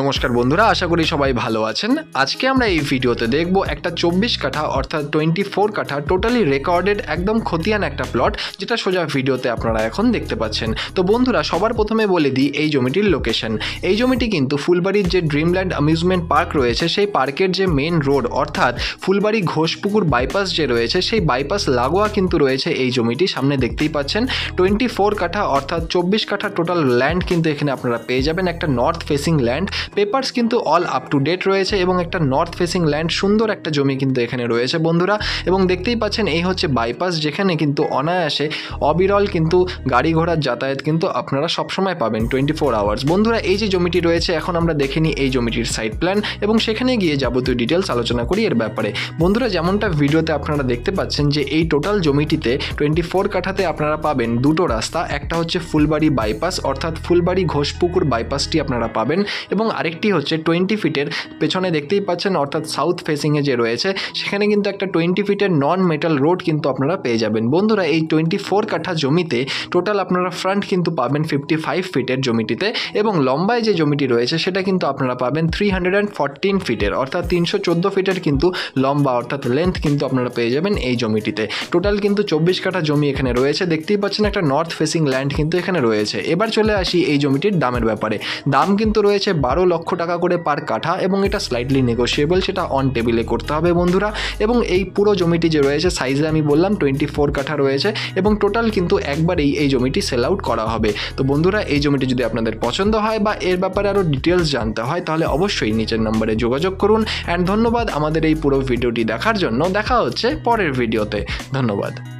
নমস্কার বন্ধুরা, আশা করি সবাই ভালো আছেন। আজকে আমরা এই ভিডিওতে দেখব একটা 24 কাঠা অর্থাৎ 24 কাঠা টোটালি রেকর্ডেড একদম খতিয়ান একটা প্লট, যেটা সোজা ভিডিওতে আপনারা এখন দেখতে পাচ্ছেন। তো বন্ধুরা, সবার প্রথমে বলে দিই এই জমিটির লোকেশন। এই জমিটি কিন্তু ফুলবাড়ির যে ড্রিমল্যান্ড অ্যামিউজমেন্ট পার্ক রয়েছে সেই পার্কের যে মেন রোড অর্থাৎ ফুলবাড়ি ঘোষপুকুর বাইপাস যে রয়েছে সেই বাইপাস লাগোয়া কিন্তু রয়েছে এই জমিটি। সামনে দেখতেই পাচ্ছেন 24 কাঠা অর্থাৎ 24 কাঠা টোটাল ল্যান্ড কিন্তু এখানে আপনারা পেয়ে যাবেন। একটা নর্থ ফেসিং ল্যান্ড, পেপারস কিন্তু অল আপ টু ডেট রয়েছে এবং একটা নর্থ ফেসিং ল্যান্ড, সুন্দর একটা জমি কিন্তু এখানে রয়েছে বন্ধুরা। এবং দেখতেই পাচ্ছেন এই হচ্ছে বাইপাস, যেখানে কিন্তু অনায়াসে অবিরল কিন্তু গাড়ি ঘোড়ার যাতায়াত কিন্তু আপনারা সবসময় পাবেন 24 আওয়ার্স। বন্ধুরা, এই যে জমিটি রয়েছে এখন আমরা দেখে নিই এই জমিটির সাইট প্ল্যান এবং সেখানে গিয়ে যাবতীয় ডিটেলস আলোচনা করি এর ব্যাপারে। বন্ধুরা, যেমনটা ভিডিওতে আপনারা দেখতে পাচ্ছেন যে এই টোটাল জমিটিতে 24 কাঠাতে আপনারা পাবেন দুটো রাস্তা। একটা হচ্ছে ফুলবাড়ি বাইপাস অর্থাৎ ফুলবাড়ি ঘোষপুকুর বাইপাসটি আপনারা পাবেন এবং আরেকটি হচ্ছে 20 ফিটের পেছনে দেখতেই পাচ্ছেন অর্থাৎ সাউথ ফেসিংয়ে যে রয়েছে সেখানে কিন্তু একটা 20 ফিটের নন মেটাল রোড কিন্তু আপনারা পেয়ে যাবেন। বন্ধুরা, এই 24 কাঠা জমিতে টোটাল আপনারা ফ্রন্ট কিন্তু পাবেন 55 ফিটের জমিটিতে এবং লম্বায় যে জমিটি রয়েছে সেটা কিন্তু আপনারা পাবেন 314 ফিটের অর্থাৎ 314 ফিটের কিন্তু লম্বা অর্থাৎ লেন্থ কিন্তু আপনারা পেয়ে যাবেন এই জমিটিতে। টোটাল কিন্তু 24 কাঠা জমি এখানে রয়েছে। দেখতেই পাচ্ছেন একটা নর্থ ফেসিং ল্যান্ড কিন্তু এখানে রয়েছে। এবার চলে আসি এই জমিটির দামের ব্যাপারে। দাম কিন্তু রয়েছে 12 লক্ষ টাকা করে পার কাঠা এবং এটা স্লাইটলি নেগোশিয়েবল, সেটা অন টেবিলে করতে হবে বন্ধুরা। এবং এই পুরো জমিটি যে রয়েছে সাইজে আমি বললাম 24 কাঠা রয়েছে এবং টোটাল কিন্তু একবারেই এই জমিটি সেল আউট করা হবে। তো বন্ধুরা, এই জমিটি যদি আপনাদের পছন্দ হয় বা এর ব্যাপারে আরও ডিটেলস জানতে হয় তাহলে অবশ্যই নিচের নম্বরে যোগাযোগ করুন। অ্যান্ড ধন্যবাদ আমাদের এই পুরো ভিডিওটি দেখার জন্য। দেখা হচ্ছে পরের ভিডিওতে। ধন্যবাদ।